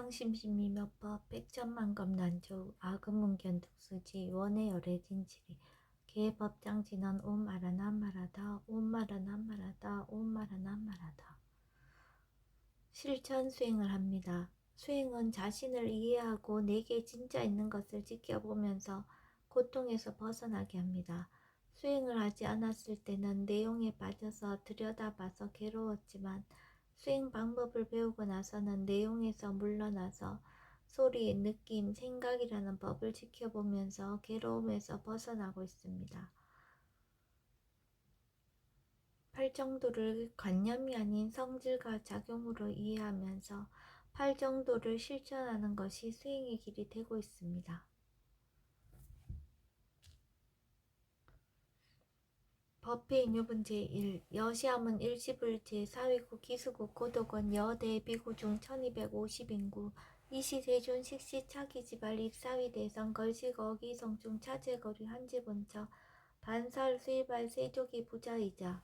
양심심이 몇법 백천만검 난조 아금문견 득수지 원의 열애 진치리 개법장진언 옴마라난 말하다 옴마라난 말하다 옴마라난 말하다. 실천 수행을 합니다. 수행은 자신을 이해하고 내게 진짜 있는 것을 지켜보면서 고통에서 벗어나게 합니다. 수행을 하지 않았을 때는 내용에 빠져서 들여다봐서 괴로웠지만 수행 방법을 배우고 나서는 내용에서 물러나서 소리, 느낌, 생각이라는 법을 지켜보면서 괴로움에서 벗어나고 있습니다. 팔정도를 관념이 아닌 성질과 작용으로 이해하면서 팔정도를 실천하는 것이 수행의 길이 되고 있습니다. 법회인유분 제1 여시함은 일시불 제4위구 기수국 고독원 여대 비구 중 1250인구 이시세존 식시 차기지발 입사위 대성 걸식 어기성중 차제거리 한지본처 반설 수의발 세조기 부자이자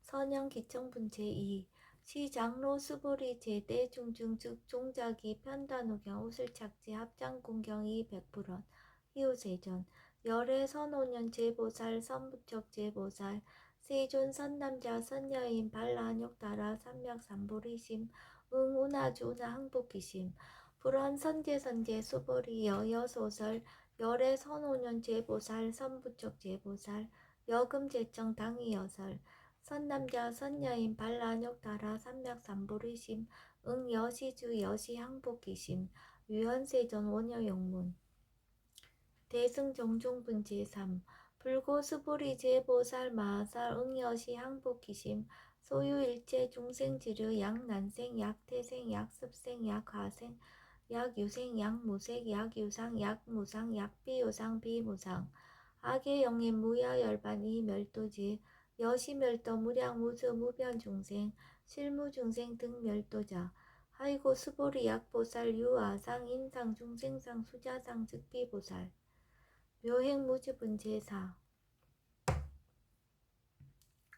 선영 기청분 제2 시장로 수보리 제대 중중 즉 종자기 편단우경 우슬착지 합장군경이 백불원 희우세존 열애 선오년 제보살 선부척 제보살 세존 선남자 선여인 발라한욕따라 삼맥삼보리심 응운하주나 항복기심 불원 선제선제 수보리 여여소설 열애 선오년 제보살 선부척 제보살 여금제청 당이여설 선남자 선여인 발라한욕따라 삼맥삼보리심 응여시주 여시항복기심 유현세전 원여용문 대승정종분 제3 불고수보리 제보살 마하살 응여시 항복기심 소유일체 중생지르 약난생 약태생 약습생 약화생 약유생 약무색 약유상 약무상 약비유상 비무상 악의 무야열반 이멸도지 여시멸도 무량무수 무변중생 실무중생 등 멸도자 하이고 수보리 약보살 유아상 인상중생상 수자상 즉비보살 묘행무주분 제4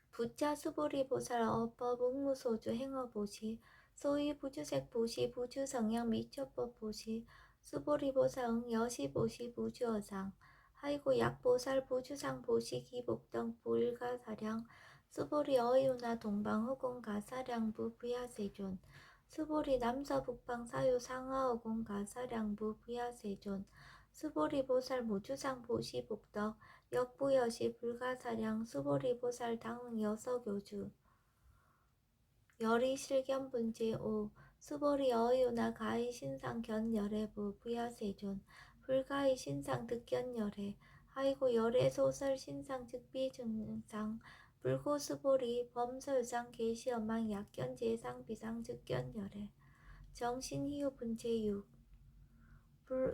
부차 수보리 보살 어법 응무소주 행어보시 소위 부주색 보시 부주성향 미처법 보시 수보리 보살 응여시보시 부주어상 하이고 약보살 부주상 보시 기복등 불가사량 수보리 어이우나 동방허공 가사량부 부야세존 수보리 남서북방 사유 상하어공 가사량부 부야세존 수보리 보살 무주상 보시 복덕 역부여시 불가사량 수보리 보살 당응 여서교주 열이 실견분 제5 수보리 어이우나 가히 신상 견열애부 부야세존 불가히 신상 득견열애 하이고 열애 소설 신상 즉비증상 불고수보리 범서유상 계시엄망 약견 제상 비상 즉견열애 정신희우분 제6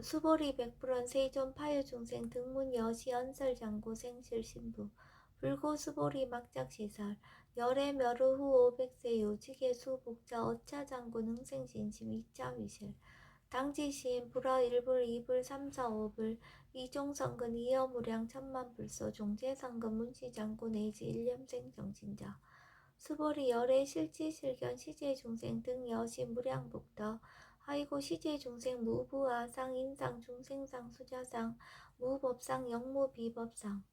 수보리 백불원 세존 파유중생 등문 여시 연설장고 생실신부 불고수보리 막작시설 열애 멸후 후 500세 요직의 수복자 어차장군 흥생신심 이자위실 당지시인 불어 1불 2불 3사 5불 이종성근 이여무량 천만불소 종제성근 문시장군 내지 일념생 정신자 수보리 열애 실지실견 시제중생 등 여시 무량복덕 하이고 시제중생 무부아상 인상 중생상 수자상 무법상 영무비법상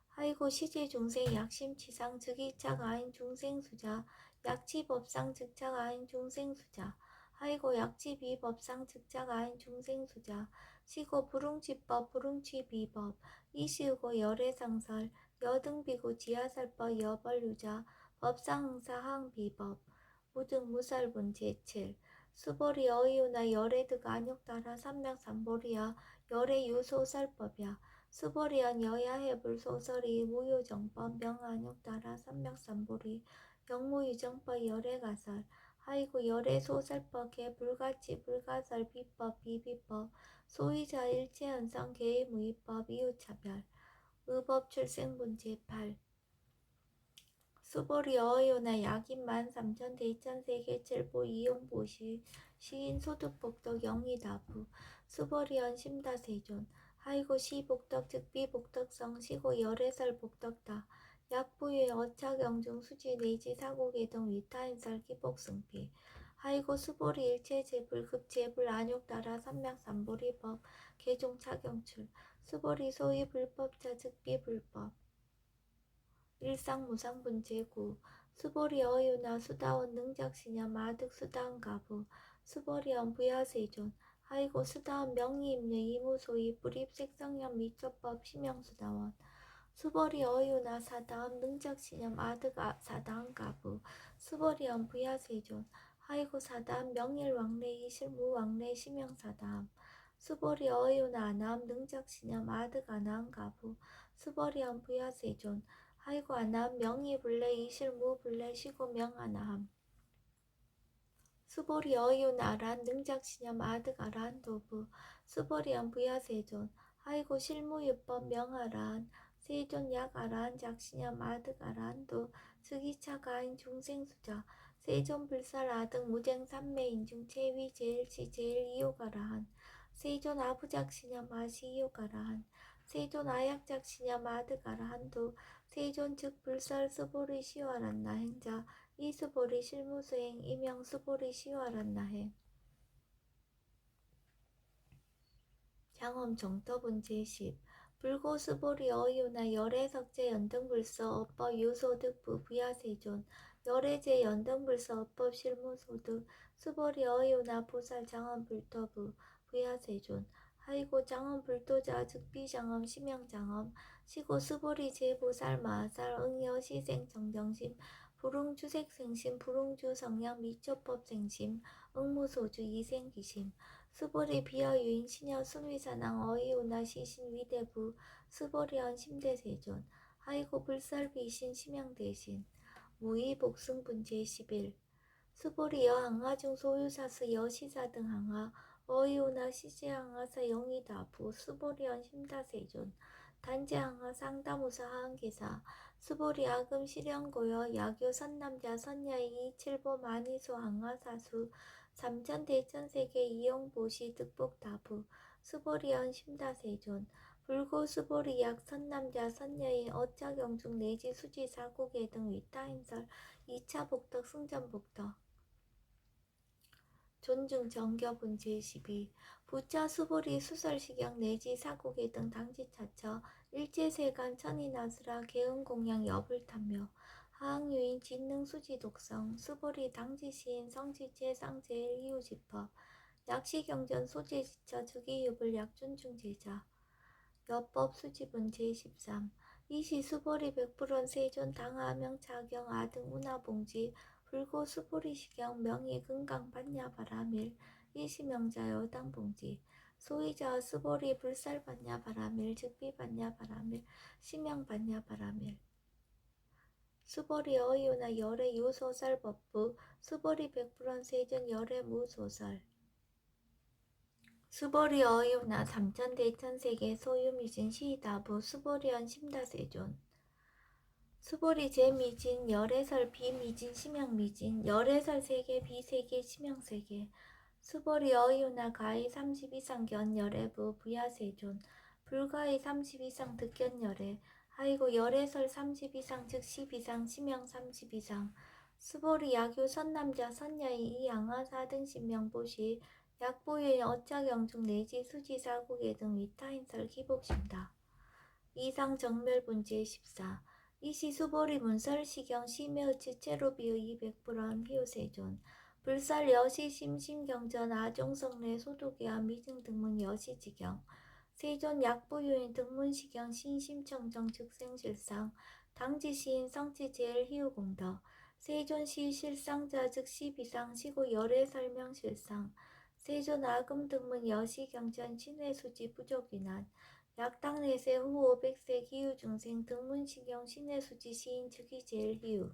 하이고 시제중생 약심치상 즉이착 아인 중생수자 약치법상 즉착 아인 중생수자 하이고 약치비법상 즉착 아인 중생수자 시고 불응치법 불응치비법 이시우고 열애상설 여등비구 지하살법 여벌유자 법상응사 항비법 무등무살분 제7 수보리 어이우나 열애득 안욕따라 삼맥삼보리야 열애유소설법이야 수보리언 여야해불 소설이 무효정법 명안욕따라 삼맥삼보리 영무유정법 열애가설 하이고 열애소설법 개불가치 불가설 비법 비비법 소위자 일체현상 개의무의법 이유차별 의법출생분 제8 수보리 어이우나 약인만 삼천 대천세계칠보 이용보시 시인 소득복덕 영리다부 수보리언 심다세존 하이고 시복덕 즉비복덕성 시고 열애설 복덕다 약부의 어착영중 수지 내지 사고개동 위타인설 기복승피 하이고 수보리 일체재불 급재불 안욕따라 삼명삼보리법 개종차경출 수보리 소위 불법자 즉비불법 일상무상분재구 수보리 어유나 수다원 능작시냐 마득 수다원 가부 수보리언 부야세존 하이고 수다원 명의임례 이무소위 불입색성형 미처법 심형수다원 수보리 어유나 사다원 능작시념 아득 사다원 가부 수보리언 부야세존 하이고 사다원 명일왕래 이실무왕래 심형사다함 수보리 어유나 아나함 능작시념 아득 아나함 가부 수보리언 부야세존 하이고 아나함 명의불래 이실무불래 시고명하나함 수보리 어유나 아란 능작시념 아득 아란 도부 수보리언 부야세존 하이고 실무유법 명아란 세존 약아란 작시념 아득 아란도 즉이차 가인 중생수자 세존 불살 아득 무쟁 삼매인중 체위 제일시 제일 이요가라한 세존 아부작시념 아시 이요가라한 세존 아약작시념 아득 아라한도 세존 즉 불살 수보리 시와란나 행자 이수보리 실무수행 이명수보리 시와란나해 장엄 정터분제 10 불고수보리 어유나 열애석제 연등불서 업법 유소득부 부야세존 열애제 연등불서 업법 실무소득 수보리 어유나 보살 장엄불터부 부야세존 하이고 장엄불도자 즉비장엄 심형장엄 시고 수보리 제보살 마살 응여 시생 정정심 불응주색생심 불응주 성량 미초법생심 응무소주 이생기심 수보리 비어유인 신여 수미사낭 어이오나 시신 위대부 수보리언 심대세존 하이고 불설비신 심양대신 무의 복승분제 11 수보리 여항하중 소유사스 여시사 등 항하 어이오나 시제항하사 영이다부 수보리언 심다세존 단제항하 상다무사 하항계사 수보리 아금 실현고여 야교 선남자 선야이 이칠보 만이소 항하사수 삼천대천세계 이용보시 득복다부 수보리언 심다세존 불고 수보리약 선남자 선여인 어차경중 내지 수지 사고계 등 위타인설 2차 복덕 승전복덕 존중 정겨분 제12 부차 수보리 수설시경 내지 사고계 등 당지차처 일제세간 천인아수라 개은공양 여불탐묘 하항유인 진능수지 독성 수보리 당지시인 성지체 쌍제일 이유지법 약시경전 소재지처 즉이유불 약존중제자 여법 수지분 제13 이시 수보리 백불원 세존 당하명차경 아등 운하봉지 불고 수보리시경 명의 금강 반야바라밀 이시명자 여당봉지 소이자 수보리 불살 반야바라밀 즉비 반야바라밀 심양 반야바라밀 수보리 어이오나 열애 유소설 법부 수보리 백불원 세존 열애 무소설 수보리 어이오나 삼천대천세계 소유미진 시다부 수보리언 심다세존 수보리 제미진 열애설 비미진 심양미진 열애설 세계 비세계 심양세계 수보리 어이오나 가히 30 이상 견열애부 부야세존 불가히 30 이상 득견열애 하이고 열애설 30 이상 즉 10 이상 심양 30 이상 수보리 야교 선남자 선야이 이양하 4등 신명보시 약보유인 어짜경중 내지 수지사국의 등 위타인설 기복심다. 이상 정멸분제 14 이시 수보리 문설시경 심여치 체로비의 200불원 희우세존 불살 여시 심심경전 아종성내 소독이와 미증 등문 여시지경 세존 약보유인 등문시경 신심청정 즉생실상 당지시인 성지제일 희우공덕 세존시 실상자 즉 시비상 시고 열애 설명실상 세존 아금 등문 여시경전 신회수지 부족이난 약당내세 후 500세 기후중생 등문시경 신회수지 시인 즉이 제일 희우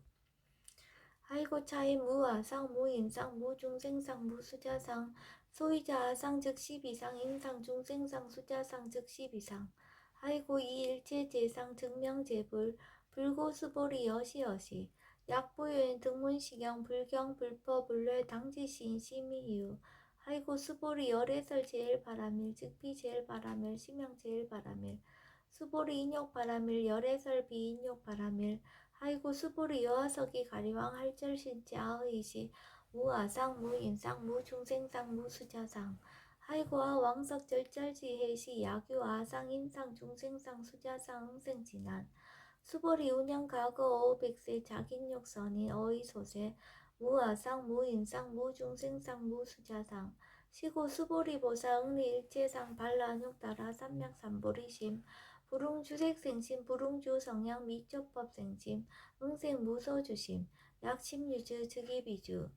하이고 차이 무아상 무인상 무중생상 무수자상 소이자 아상 즉 12상 인상 중생상 수자상 즉 12상 하이고 이일체제상 증명제불 불고수보리 여시여시 약보유인 등문시경 불경 불퍼 불례 당지시인 심의유 하이고 수보리 열애설 제일바라밀 즉비 제일바라밀 심형 제일바라밀 수보리 인욕바라밀 열애설 비인욕바라밀 하이고 수보리 여하석이 가리왕 할절신지 아의시 무아상 무인상 무중생상 무수자상 하이고아 왕석 절절지해시 야규 아상 인상 중생상 수자상 응생진한 수보리 운영 과거 500세 자긴욕선인 어이소세 무아상 무인상 무중생상 무수자상 시고 수보리 보사 응리 일체상 반란욕 따라 삼맥삼보리심 불웅주색생심 불웅주 성향 미초법 생심 응생 무소주심 약심유주 즉위비주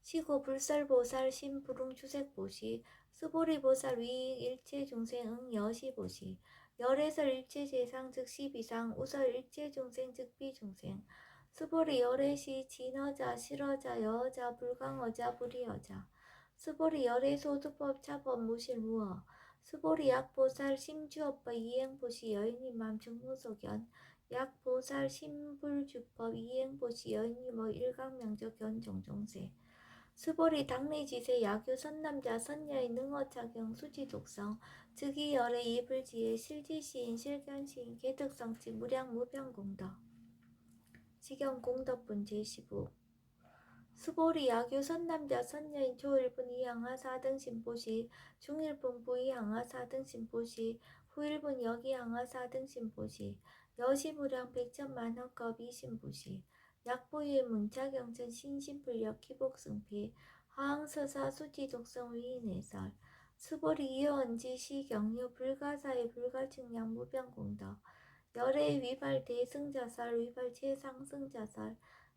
시고 불설보살 심불웅주색보시 수보리보살 위익 일체중생응 여시보시 열애설 일체재상 즉시비상 우설 일체중생 즉비중생 수보리 열애시 진어자 실어자 여어자 불강어자 불이어자 수보리 열애소두법 차법 무실무어 수보리 약보살 심주업법 이행보시 여인이맘 중무소견 약보살 심불주법 이행보시 여인이모 일강명적견 종종세 수보리 당리지세 야교 선남자 선녀의 능어착용 수지독성 즉위열의 이불지혜 실지시인 실견시인 개득성치 무량무변공덕 직영공덕분 제15 수보리 야교 선남자 선녀인 조일분 이항하 4등 신보시 중일분 부이항하 4등 신보시 후일분 여기항하 4등 신보시 여시무량 백천만허급 이신보시 약보유의 문자경전 신신불력 기복승피 하항서사 수지독성 위인해설 수보리 이어언지 시경유 불가사의 불가측량 무변공덕 열의 위발 대승자설 위발 최상승자설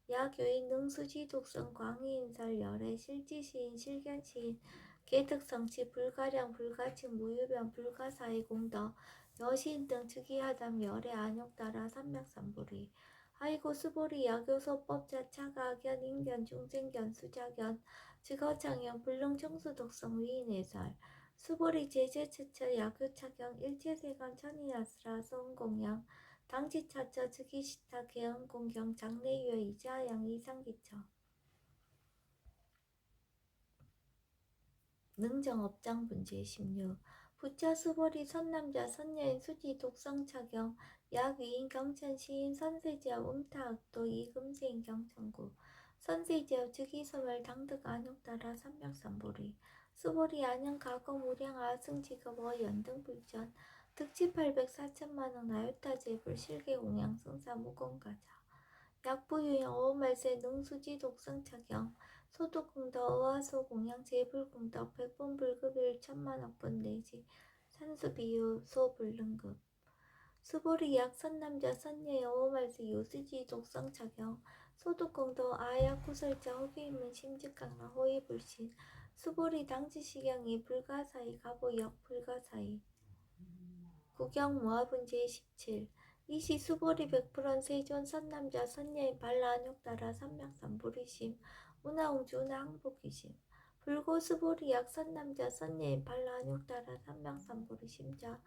야교인 능수지 독성 광의인설 열의 실지시인 실견시인 개특성치 불가량 불가칭 무유변 불가사의 공덕 여시인 등 즉위하담 열의 안욕따라 삼맥삼보리 하이고 수보리 야교소법 자차가 악견 인견 중생견 수자견 즉어창형 불능청수 독성 위인해설 수보리 제재처처 야교차경 일체세간 천이나스라 소음공양 당지차처 즉위시타 개헌공경 장래유여 이자양 이상기처 능정업장분제 16 부처 수보리 선남자 선녀인 수지 독성차경 약위인 경천 시인 선세지압 음타악도 이금세인 경천구 선세지압 즉위소멸 당득 안욕따라 삼맥삼보리 수보리 안양 가거 무량 아승직업 연등불전 득지 800 4천만원 나요타제불 실계공양 승사 무공가자 약부유형 오말세 능수지 독성차경 소득공덕 어화소공양 재불공덕 백분불급일 천만억분 내지 산수비유 소불능급 수보리 약선남자 선녀의 오말세 요수지 독성차경 소득공덕 아야구설자 호기인문 심직강라 호의불신 수보리 당지시경이 불가사의 가보역 불가사의 구경모아분제 17 이시 수보리 100% 세존 선남자 선녀인 반라안욕따라 삼맥삼보리심 운하웅주 운하항복이심 불고 수보리 약 선남자 선녀인 반라안욕따라 삼맥삼보리심자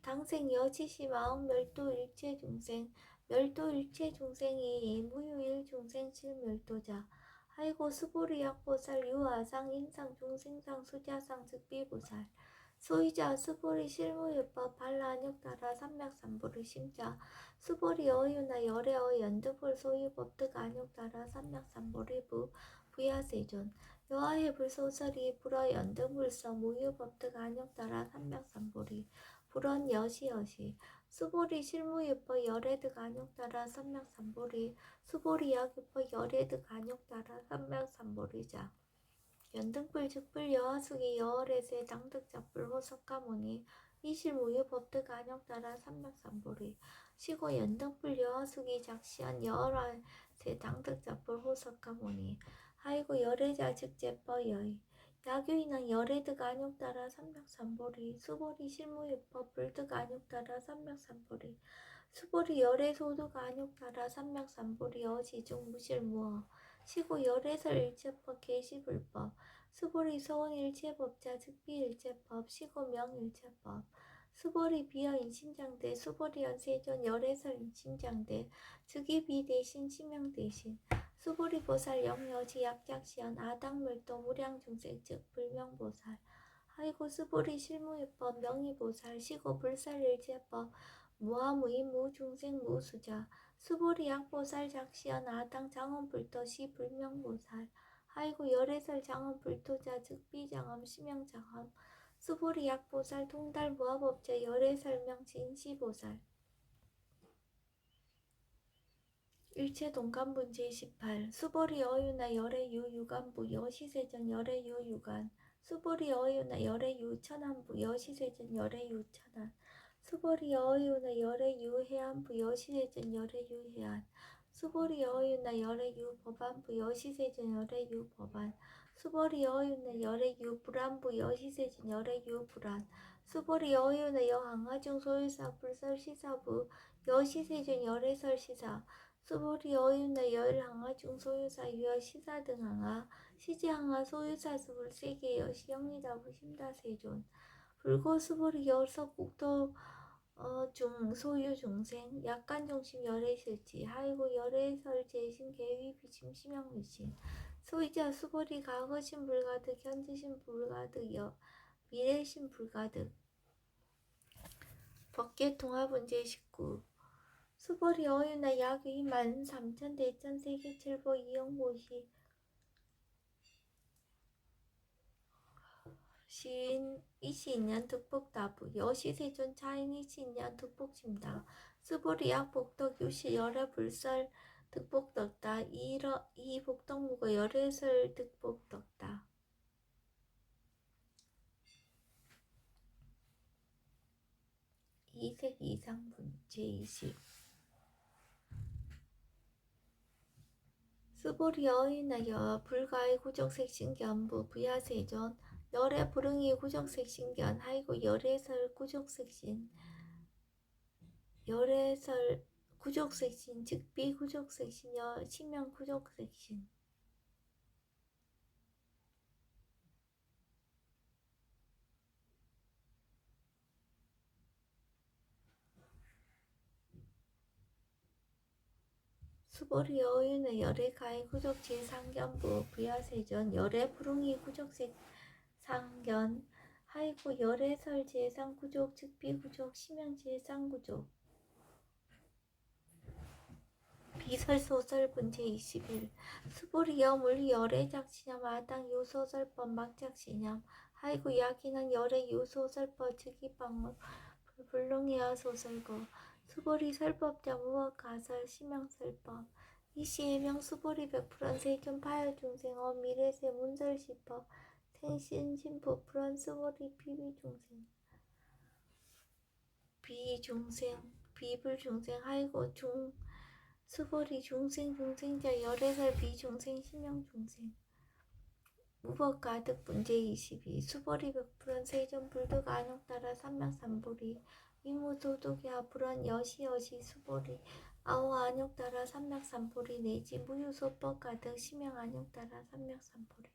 당생 여지심 아홉멸도 일체중생 멸도 일체중생이 무유일중생 실멸도자 하이고 수보리 약보살 유아상 인상 중생상 수자상 즉비보살 소유자 수보리 실무유법 반라안욕따라 삼맥삼보리 심자 수보리 어유나 열애어 연두불 소유법득 안욕따라 삼맥삼보리부 부야세존 여하해불소설이 불어 연등불서 무유법득 안욕따라 삼맥삼보리 불언 여시여시 수보리 실무유법 열애득 안욕따라 삼맥삼보리 수보리 약유법 열애득 안욕따라 삼맥삼보리자 연등불 즉불 여하숙이 여월에세 당득잡불 호석가모니 이실무유 법득 안욕따라 삼맥삼보리 시고 연등불 여하숙이 작시한 여월에세 당득잡불 호석가모니 하이고 열애자 즉제법 여의 야교인은 열애득 안욕따라 삼맥삼보리 수보리 실무유법 불득 안욕따라 삼맥삼보리 수보리 열애소득 안욕따라 삼맥삼보리 어지중 무실무어 시고 열애설 일체법 계시불법 수보리 소원 일체법자 즉비 일체법 시고 명일체법 수보리 비어인 신장대 수보리 연세존 열애설 신장대 즉위비 대신 치명 대신 수보리 보살 영여지 약작시연 아당물도 무량중생 즉 불명보살 하이고 수보리 실무유법 명의보살 시고 불살일체법 무아무인 무중생 무수자 수보리 약보살 작시연 아당 장원불도 시 불명보살 하이고 열애설 장엄 불토자 즉비장엄 심양장엄 수보리 약보살 통달 무아법자 열애설명 진시보살 일체 동간분 제18 수보리 어유나 열애유 유간부 여시세전 열애유 유간 수보리 어유나 열애유 천안부 여시세전 열애유 천안 수보리 어유나 열애유 해안부 여시세전 열애유 해안 수보리 어유나 열애유 법안부 여시세전 열애유 법안 수보리 어유나 열애유 불안부 여시세전 열애유 불안 수보리 어유나 여항아중 소유사 불설시사부 여시세전 열애설시사 수보리 어유나 열항아중 소유사 유여 시사 등 항아 시지항아 소유사 수불 세계 여시 영리다부 심다세존 불고 수보리 여석국토 중 소유 중생 약간 중심 열애실지 하이고 열애설 재신 계위 비심 심형 위신 소유자 수보리 과거신 불가득 현재신 불가득 미래신 불가득 법계 통합은 제19 수보리 어유나 약 23,000 대천 세계 칠보 이영고시 시인 이시인년 득복다부 여시세존 차인 이시인년 득복심당 수보리 약복덕 유시 열애 불설 득복덕다 이 복덕무거 열애설 득복덕다 이색 이상분 제20 수보리 어이나 여 불가의 구적색 신견부 부야세존 열애 불응이 구적색 신견 하이고 열애설 구적색 신 열애설 구적색 신 즉비 구적색 신 신명 구적색 신 수보리 어유나 열애 가의 구적지 상견부 부야세전 열애 불응이 구적색 상견 하이고 열애설 제상구족 즉비구족 심양제상구족 비설소설분 제21 수보리 여물 열애작시념 아당 요소설법 막작시념 하이고 야기는 열애 요소설법 즉이방문 불능이야 소설거 수보리 설법자 무엇가설 심양설법 이시해명 수보리 100% 세견 파열중생 미래세 문설시법 생신신부 불안 수보리 비불중생 하이고 중 수보리 중생자 열애설 비중생 심형중생 무법가득 문제 22 수보리 100% 세존 불득 안욕따라 삼맥삼보리 위무도둑야 불안 여시 수보리 아오 안욕따라 삼맥삼보리 내지 무유소법 가득 심형 안욕따라 삼맥삼보리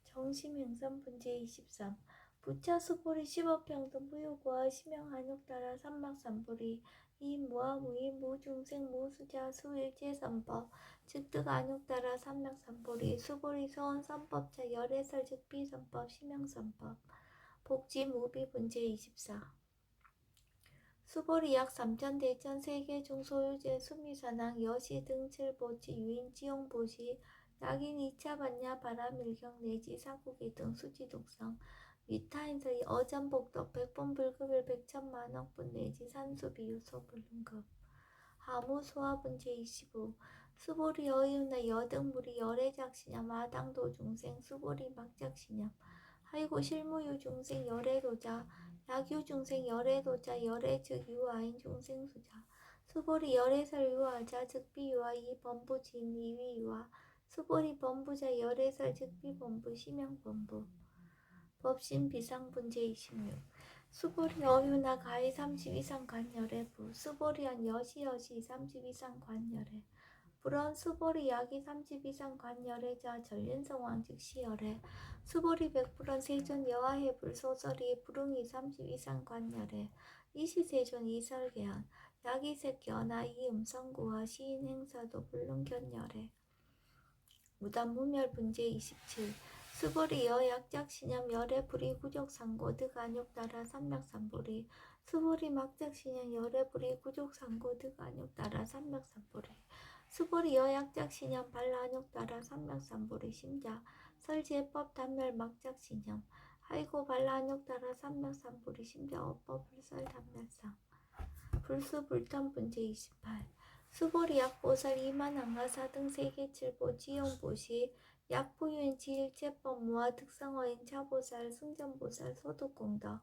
정심행선 분제 23 부차 수보리 10억평등 무효고와 심형 안욕따라 삼막삼보리 이 무아무이 무중생 무수자 수일제선법 즉득 안욕따라 삼맥삼보리 수보리 소원선법자 열애설 즉비선법 심형선법 복지 무비 분제 24 수보리 약 3천 대천 세계 중 소유제 수미산항 여시 등칠보지 유인지용보시 낙인 2차 반야 바람일경 내지 사고기 등 수지독성 위타인서 어전복덕 백본불급일 백천만억분 내지 산수비유소불능급 하무소화분 제25 수보리 어이우나 여등무리 열애작시념 아당도중생 수보리 막작시념 하이고 실무유중생 열애도자 약유중생 열애도자 열애즉 유아인 중생수자 수보리 열애설 유아자 즉비유아 이범부진 이위유아 수보리 범부자 열애설 즉비범부 심형범부 법신 비상분 제26 수보리 어유나 가히 30 이상 관열애부 수보리한 여시 30 이상 관열애 불언 수보리 약이 30 이상 관열애자 전륜성왕 즉시열애 수보리 100% 세존 여하해 불소설이 불응이 30 이상 관열애 이시세존 이설계한 약이색견아 이음성구와 시인 행사도 불능견열애 무단무멸 분제 27 수보리 여약작신념 열애 불이 구족상고 득 안욕따라 삼맥삼보리 수보리 막작신념 열애 불이 구족상고 득 안욕따라 삼맥삼보리 수보리 여약작신념 발라안욕따라 삼명삼보리 심자 설지해법 단멸 막작신념 하이고 발라안욕따라 삼명삼보리 심자 어법 불설 단멸상 불수불탄분제 28 수보리 약보살 이만항하사 등 세계칠보 지용보시 약부유인 지일체법 무아 특성어인 차보살 승전보살 소득공덕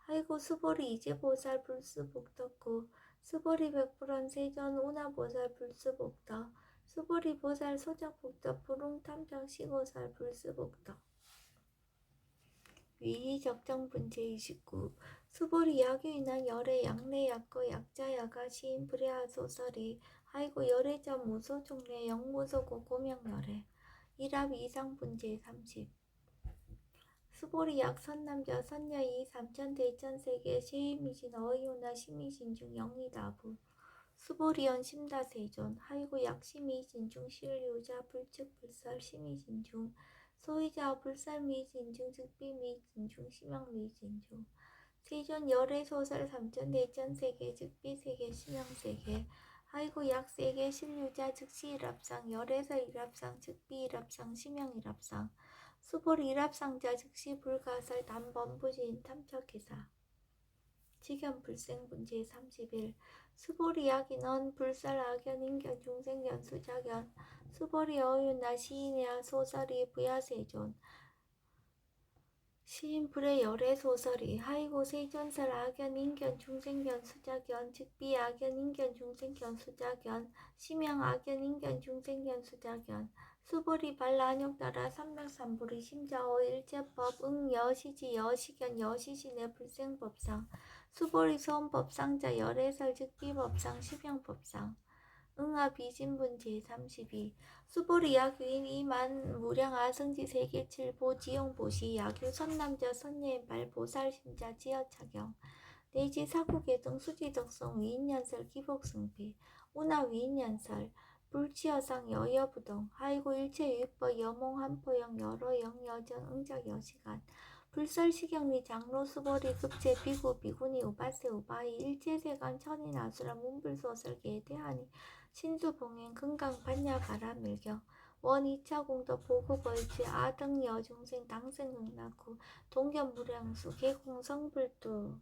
하이고 수보리 이제보살 불수복덕구 수보리 백불원 세전 오나보살 불수복덕 수보리 보살 소작복덕 부릉탐정 시고살 불수복덕 위희적정분제 29 수보리 야규인한 열애 양내 약거 약자야가 시인 불야하 소설이 하이고 열애자 무소 종래 영무소고 고명열애 일합 이상분제 30 수보리 약선남자 선녀이 삼천대천세계 시미신 어이오나 시미신 중 영리다부 수보리연 심다세존 하이고 약시미신 중 실류자 불측불설 시미신 중 소위자 불살미진 중 즉비미진 중 심영미진 중 세존 열애소설 삼천대천세계 즉비세계 심영세계 하이고 약세계 실류자 즉시일합상 열애설일합상 즉비일합상 심영일합상 수보리 일합상자 즉시 불가설 단번부진 탐척기사 직연불생분제 31 수보리 약인언 불살 악연 인견 중생견 수작연 수보리 어윤나 시인야 소설이 부야세존 시인 불의 열애 소설이 하이고 세존설 악연 인견 중생견 수작연 즉비 악연 인견 중생견 수작연 심양 악연 인견 중생견 수작연 수보리 발라안욕따라 삼백삼보리 심자어 일제법 응 여시지 여시견 여시신의 불생법상 수보리 소원법상자 열애설 즉비법상 심양법상 응아 비진분제 32 수보리 야규인 이만 무량아 승지 세계칠보 지용보시 야규 선남자 선녀인 발보살 심자 지어차경 내지 사국예등 수지덕성 위인연설 기복승비 운하 위인연설 불치여상 여여부동 하이고 일체유익법 여몽 한포영 여러영 여전 응작 여시간 불설시경리 장로 수보리 급제 비구 비구니 우바세 우바이 일체세간 천인 아수라 문불소설계 대하니 신수봉행 금강 반야 바라밀경 원 2차 공덕 보고벌지 아등 여중생 당생응낙후 동견무량수 개공성불두